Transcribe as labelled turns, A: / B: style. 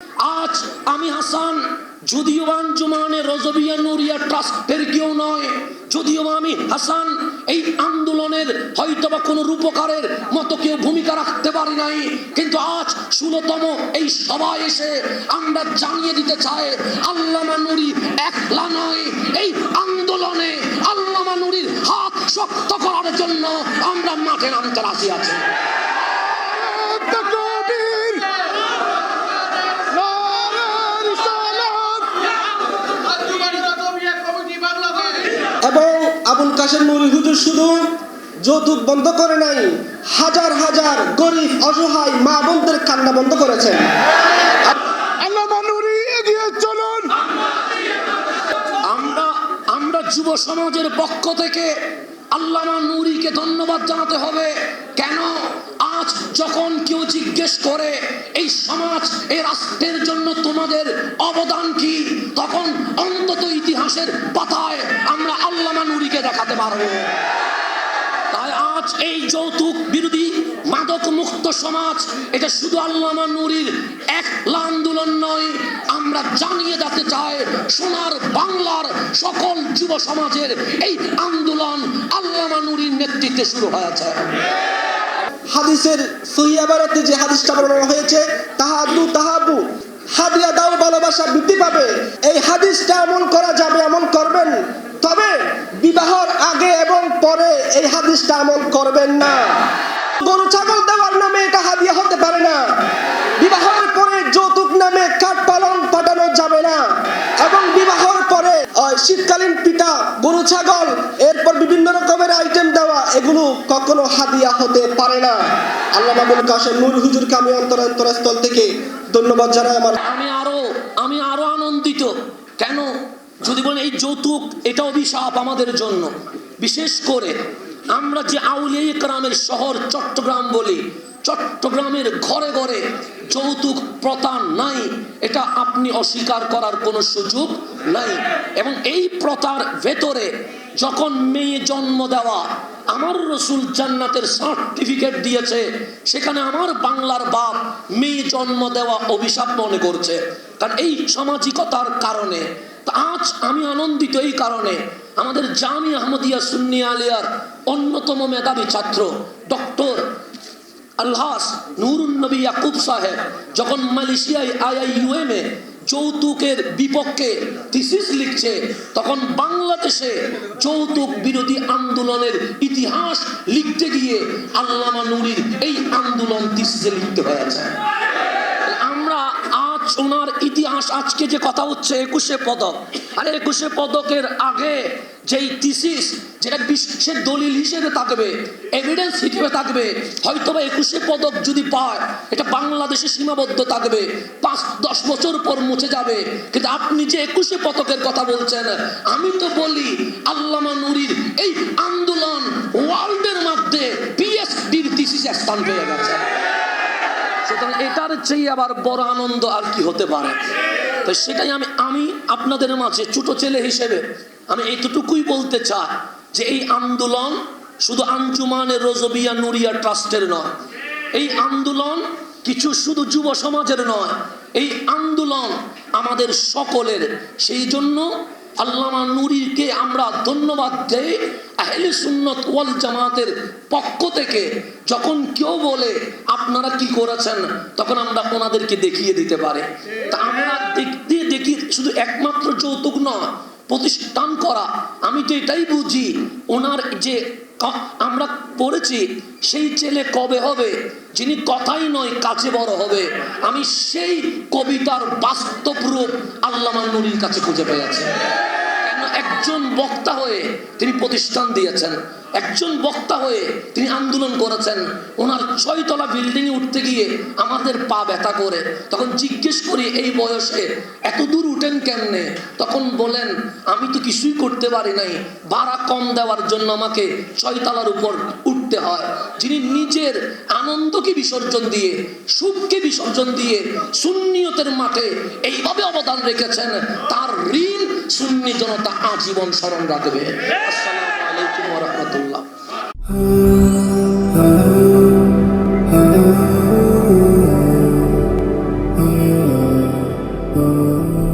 A: আজ আমি হাসান যদিও আঞ্জুমানে রজবিয়া নুরিয়া ট্রাস্টের কেউ নয়, যদিও আমি হাসান এই আন্দোলনের হয়তোবা কোনো রূপকারের মতো কেউ ভূমিকা রাখতে পারি নাই, কিন্তু আজ 16তম এই সভায় এসে আমরা জানিয়ে দিতে চাই আল্লামা নূরী একলা নয়। এই আন্দোলনে আল্লামা নূরীর হাত শক্ত করার জন্য আমরা মাঠে নামতে রাজি আছি।
B: এবং আবুল কাশেম নূরী হুজুর শুধু যৌতুক বন্ধ করে নাই, হাজার হাজার গরিব অসহায় মা বোনদের কান্না বন্ধ করেছেন।
C: আল্লামা নূরী এগিয়ে চলুন।
A: আমরা যুব সমাজের পক্ষ থেকে আল্লামা নূরীকে ধন্যবাদ জানাতে হবে। কেন? আজ যখন কেউ জিজ্ঞেস করে এই সমাজ এই রাষ্ট্রের জন্য তোমাদের অবদান কি, তখন অন্তত ইতিহাসের পাতায় আমরা আল্লামা নূরীকে দেখাতে পারবো। তাই আজ এই যৌতুক বিরোধী মাদক মুক্ত সমাজ এটা শুধু আল্লামা নূরীর একলা আন্দোলন নয়, আমরা জানিয়ে দিতে চাই সোনার বাংলার সকল যুব সমাজের এই আন্দোলন আল্লামা নূরীর নেতৃত্বে শুরু হয়েছে।
B: হাদিসের সহিহ ইবারতে যে হাদিসটা বর্ণনা হয়েছে, তাহাদু তাহাবু, হাদিয়া দাও ভালোবাসা বৃদ্ধি পাবে, এই হাদিসটা আমল করা যাবে, আমল করবেন। তবে বিবাহের আগে এবং পরে এই হাদিসটা আমল করবেন না। গরু ছাগল দেওয়ার নামে এটা হাদিয়া হতে পারে না। বিবাহের পরে যৌতুক নামে কাঠ পালন পাঠানো যাবে না। এবং বিবাহের পরে শীতকালীন পিঠা, গরু ছাগল, এরপর বিভিন্ন রকমের আইটেম দেওয়া, এগুলো কখনো হাদিয়া হতে পারে না। আল্লামা আবুল কাশেম নূরী হুজুরকে আমি অন্তরস্থল থেকে ধন্যবাদ জানাই।
A: আমি আরো আনন্দিত। কেন? যদি বলেন এই যৌতুক এটা অভিশাপ আমাদের জন্য। বিশেষ করে আমরা যে আউলিয়া ইকরামের শহর চট্টগ্রাম বলি, চট্টগ্রামের ঘরে ঘরে যৌতুক প্রথা নাই, এটা আপনি অস্বীকার করার কোনো সুযোগ নাই। এবং এই প্রথার ভেতরে যখন মেয়ে জন্ম দেওয়া, আমার রসুল জান্নাতের সার্টিফিকেট দিয়েছে, সেখানে আমার বাংলার বাপ মেয়ে জন্ম দেওয়া অভিশাপ মনে করছে, কারণ এই সামাজিকতার কারণে। আজ আমি আনন্দিত এই কারণে, আমাদের জামিয়া আহমদিয়া সুন্নি আলিয়ার অন্যতম মেধাবী ছাত্র ডক্টর আলহাস নুরুন নবী ইয়াকুব সাহেব যখন মালয়েশিয়ায় IIUM এ যৌতুকের বিপক্ষে থিসিস লিখছে, তখন বাংলাদেশে যৌতুক বিরোধী আন্দোলনের ইতিহাস লিখতে গিয়ে আল্লামা নূরীর এই আন্দোলন থিসিসে লিখতে হয়েছে। আমরা আজ ওনার ইতিহাস, আজকে যে কথা হচ্ছে 21শে পদক, আর 21শে পদকের আগে যেই থিসিস যেটা বিশ্বের দলিল হিসেবে থাকবে, এভিডেন্স হিসেবে থাকবে, হয়তোবা 21শে পদক যদি পায় এটা বাংলাদেশে সীমাবদ্ধ থাকবে, 5-10 বছর পর মুছে যাবে। কিন্তু আপনি যে 21শে পদকের কথা বলছেন, আমি তো বলি আল্লামা নূরীর এই আন্দোলন ওয়ার্ল্ডের মধ্যে PhD থিসিসে স্থান পেয়ে গেছে। সুতরাং এটার চেয়ে আবার বড় আনন্দ আর কি হতে পারে? তো সেটাই আমি আপনাদের মাঝে ছোট ছেলে হিসেবে আমি এইটুকুই বলতে চাই যে এই আন্দোলন শুধু আঞ্জুমানে রজবিয়া নুরিয়া ট্রাস্টের নয়, এই আন্দোলন কিছু শুধু যুব সমাজের নয়, এই আন্দোলন আমাদের সকলের। সেই জন্য আল্লামা নূরীকে আমরা ধন্যবাদ দেই। আহলে সুন্নাত ওয়াল জামাতের পক্ষ থেকে যখন কেউ বলে আপনারা কি করেছেন, তখন আমরা ওনাদেরকে দেখিয়ে দিতে পারি। তা আমরা দেখি শুধু একমাত্র যৌতুক নয়, প্রতিষ্ঠান করা। আমি তো এটাই বুঝি, ওনার যে আমরা পড়েছি সেই ছেলে কবে হবে যিনি কথাই নয় কাজে বড় হবে, আমি সেই কবিতার বাস্তব রূপ আল্লামা নূরীর কাছে খুঁজে পেয়েছি। একজন বক্তা হয়ে তিনি প্রতিষ্ঠান দিয়েছেন, একজন বক্তা হয়ে তিনি আন্দোলন করেছেন। ওনার 6 তলা বিল্ডিং এ উঠতে গিয়ে আমাদের পা ব্যথা করে, তখন জিজ্ঞেস করি এই বয়সে এত দূর উঠেন কেমনে? তখন বলেন আমি তো কিছুই করতে পারি নাই, ভাড়া কম দেওয়ার জন্য আমাকে 6 তলার উপর উঠতে হয়। যিনি নিজের আনন্দকে বিসর্জন দিয়ে, সুখকে বিসর্জন দিয়ে সুন্নিয়তের মাঠে এইভাবে অবদান রেখেছেন, তার ঋণ সুন্নি জনতা আজীবন স্মরণ রাখবে। আসসালামু আলাইকুম ওয়া রাহমাতুল্লাহ।
C: চলুন